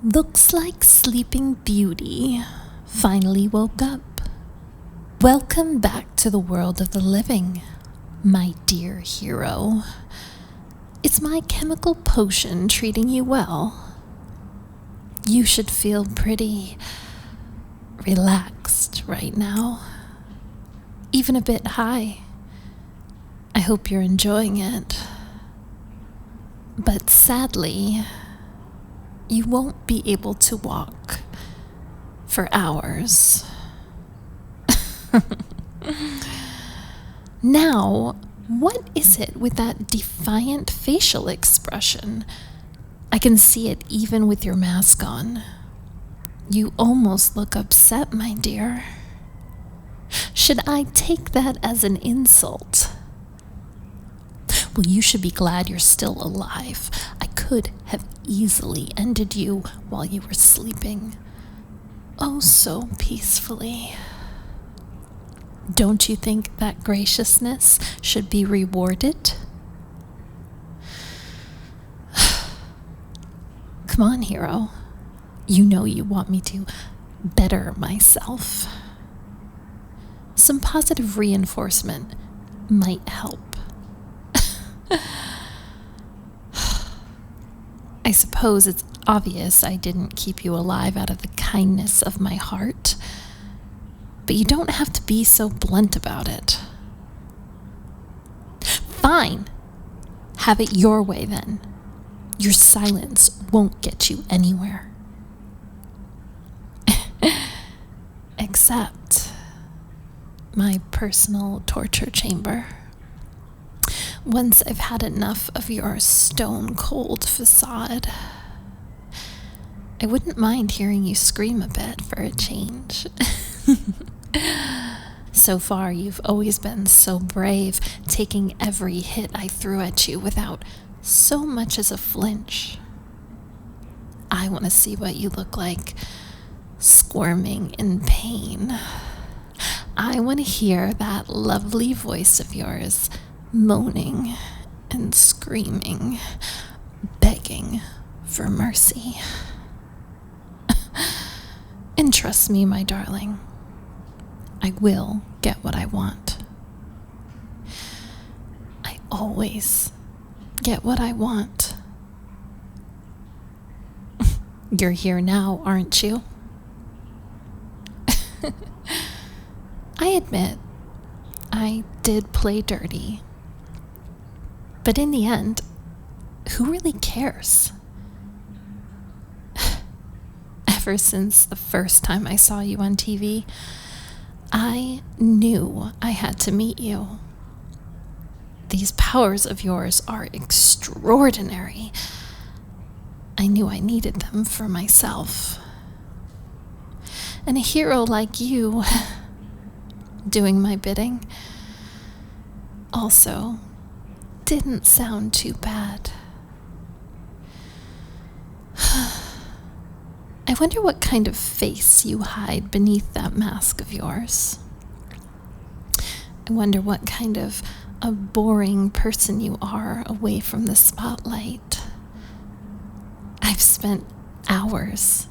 Looks like Sleeping Beauty finally woke up. Welcome back to the world of the living, my dear hero. Is my chemical potion treating you well? You should feel pretty relaxed right now, even a bit high. I hope you're enjoying it. But sadly, you won't be able to walk for hours. Now, what is it with that defiant facial expression? I can see it even with your mask on. You almost look upset, my dear. Should I take that as an insult? Well, you should be glad you're still alive. I could have easily ended you while you were sleeping. Oh, so peacefully. Don't you think that graciousness should be rewarded? Come on, hero. You know you want me to better myself. Some positive reinforcement might help. I suppose it's obvious I didn't keep you alive out of the kindness of my heart, but you don't have to be so blunt about it. Fine. Have it your way then. Your silence won't get you anywhere. Except my personal torture chamber. Once I've had enough of your stone-cold facade, I wouldn't mind hearing you scream a bit for a change. So far, you've always been so brave, taking every hit I threw at you without so much as a flinch. I want to see what you look like, squirming in pain. I want to hear that lovely voice of yours, moaning and screaming, begging for mercy. And trust me, my darling, I will get what I want. I always get what I want. You're here now, aren't you? I admit, I did play dirty. But in the end, who really cares? Ever since the first time I saw you on TV, I knew I had to meet you. These powers of yours are extraordinary. I knew I needed them for myself. And a hero like you, doing my bidding, also didn't sound too bad. I wonder what kind of face you hide beneath that mask of yours. I wonder what kind of a boring person you are away from the spotlight. I've spent hours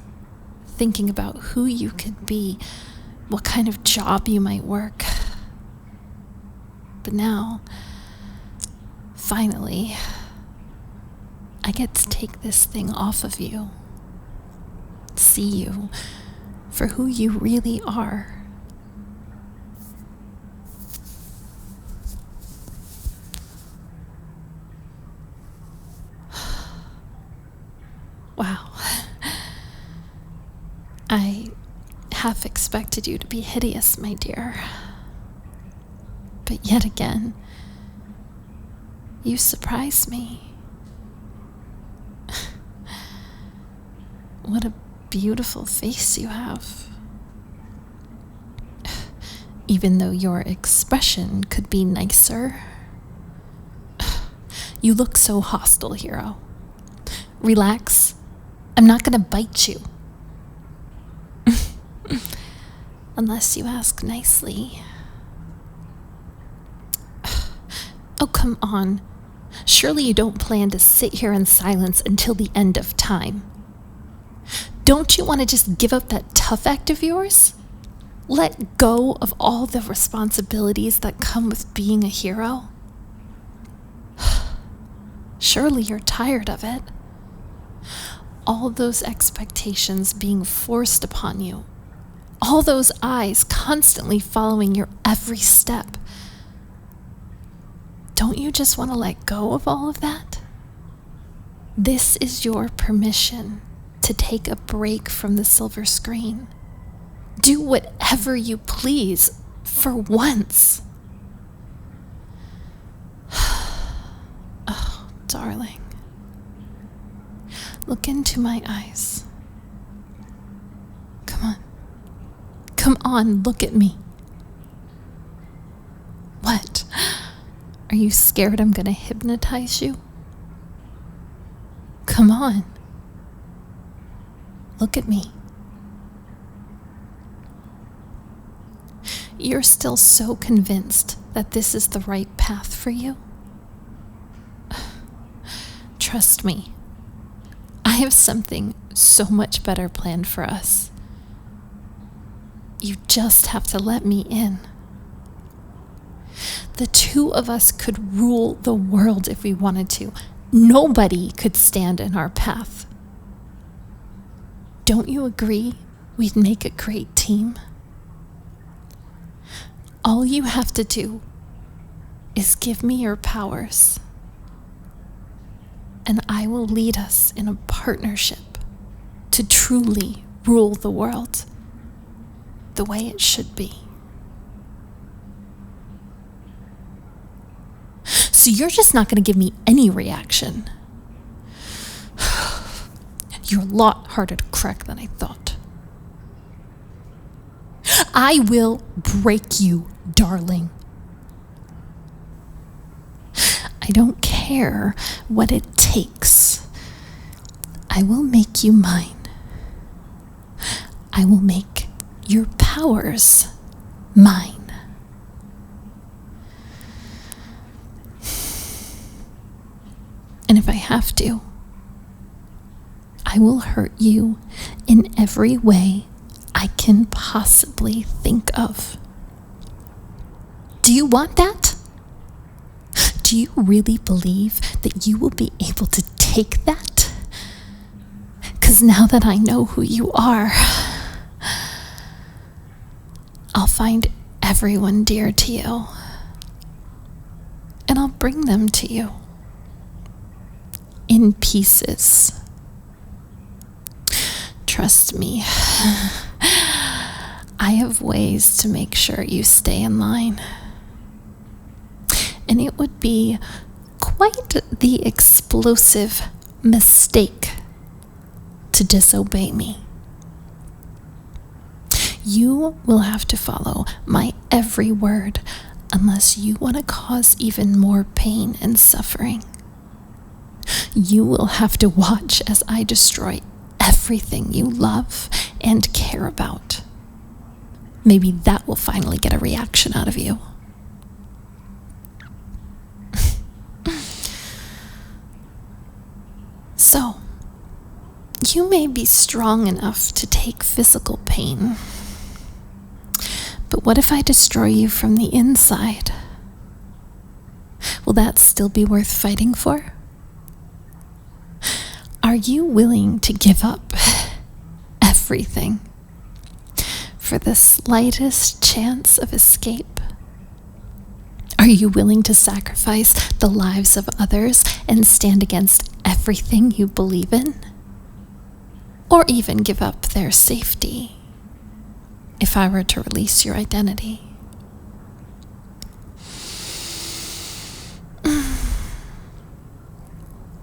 thinking about who you could be, what kind of job you might work. But now, finally, I get to take this thing off of you. See you for who you really are. Wow. I half expected you to be hideous, my dear. But yet again, you surprise me. What a beautiful face you have. Even though your expression could be nicer. You look so hostile, hero. Relax. I'm not gonna bite you. Unless you ask nicely. Oh, come on. Surely you don't plan to sit here in silence until the end of time. Don't you want to just give up that tough act of yours? Let go of all the responsibilities that come with being a hero? Surely you're tired of it. All those expectations being forced upon you. All those eyes constantly following your every step. Don't you just want to let go of all of that? This is your permission to take a break from the silver screen. Do whatever you please for once. Oh, darling. Look into my eyes. Come on. Come on, look at me. What? Are you scared I'm gonna hypnotize you? Come on. Look at me. You're still so convinced that this is the right path for you? Trust me, I have something so much better planned for us. You just have to let me in. The two of us could rule the world if we wanted to. Nobody could stand in our path. Don't you agree we'd make a great team? All you have to do is give me your powers, and I will lead us in a partnership to truly rule the world the way it should be. So you're just not going to give me any reaction. You're a lot harder to crack than I thought. I will break you, darling. I don't care what it takes. I will make you mine. I will make your powers mine. And if I have to, I will hurt you in every way I can possibly think of. Do you want that? Do you really believe that you will be able to take that? 'Cause now that I know who you are, I'll find everyone dear to you, and I'll bring them to you in pieces. Trust me, I have ways to make sure you stay in line. And it would be quite the explosive mistake to disobey me. You will have to follow my every word unless you want to cause even more pain and suffering. You will have to watch as I destroy everything you love and care about. Maybe that will finally get a reaction out of you. So, you may be strong enough to take physical pain, but what if I destroy you from the inside? Will that still be worth fighting for? Are you willing to give up everything for the slightest chance of escape? Are you willing to sacrifice the lives of others and stand against everything you believe in? Or even give up their safety if I were to release your identity?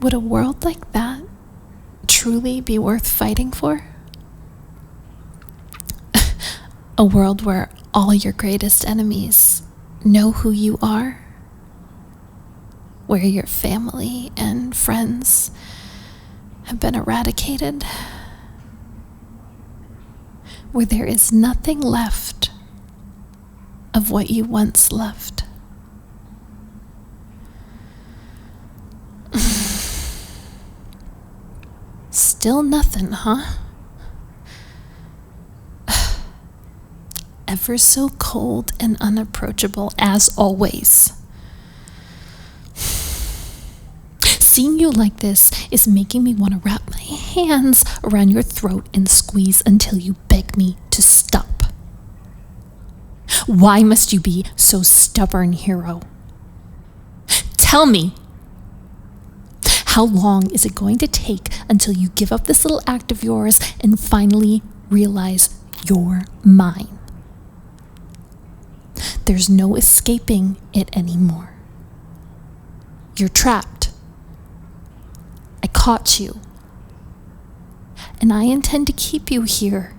Would a world like that truly be worth fighting for? A world where all your greatest enemies know who you are? Where your family and friends have been eradicated? Where there is nothing left of what you once loved? Still nothing, huh? ever so cold and unapproachable as always. Seeing you like this is making me want to wrap my hands around your throat and squeeze until you beg me to stop. Why must you be so stubborn, hero? Tell me, how long is it going to take until you give up this little act of yours and finally realize you're mine? There's no escaping it anymore. You're trapped. I caught you. And I intend to keep you here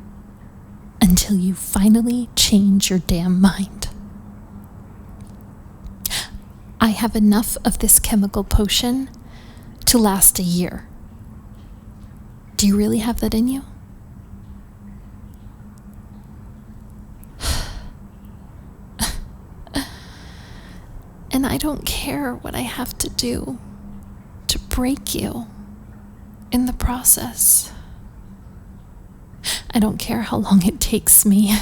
until you finally change your damn mind. I have enough of this chemical potion to last a year. Do you really have that in you? And I don't care what I have to do to break you in the process. I don't care how long it takes me.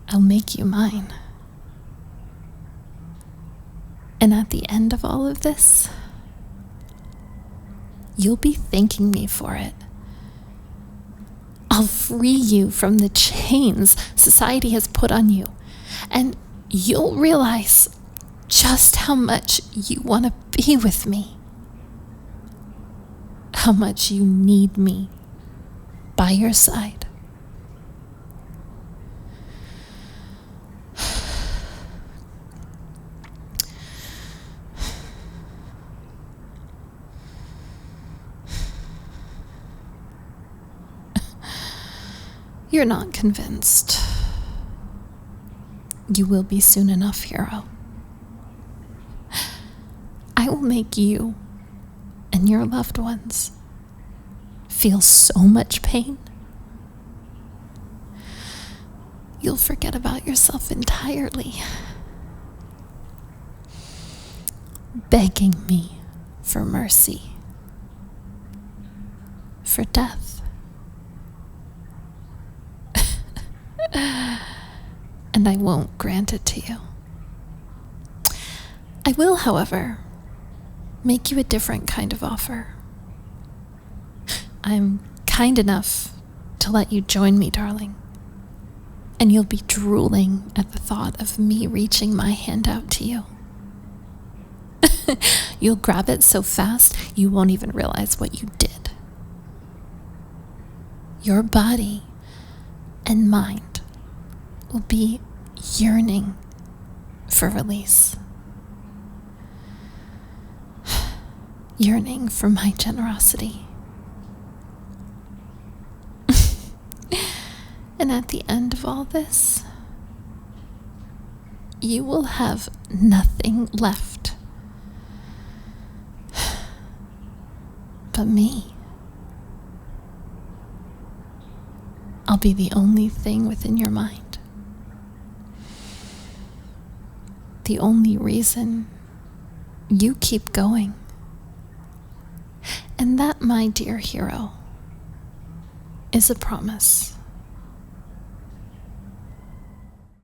I'll make you mine. And at the end of all of this, you'll be thanking me for it. I'll free you from the chains society has put on you, and you'll realize just how much you want to be with me, how much you need me by your side. You're not convinced. You will be soon enough, hero. I will make you and your loved ones feel so much pain. You'll forget about yourself entirely, begging me for mercy, for death. And I won't grant it to you. I will, however, make you a different kind of offer. I'm kind enough to let you join me, darling. And you'll be drooling at the thought of me reaching my hand out to you. You'll grab it so fast you won't even realize what you did. Your body and mind will be yearning for release, yearning for my generosity. And at the end of all this, you will have nothing left but me. I'll be the only thing within your mind. The only reason you keep going. And that, my dear hero, is a promise.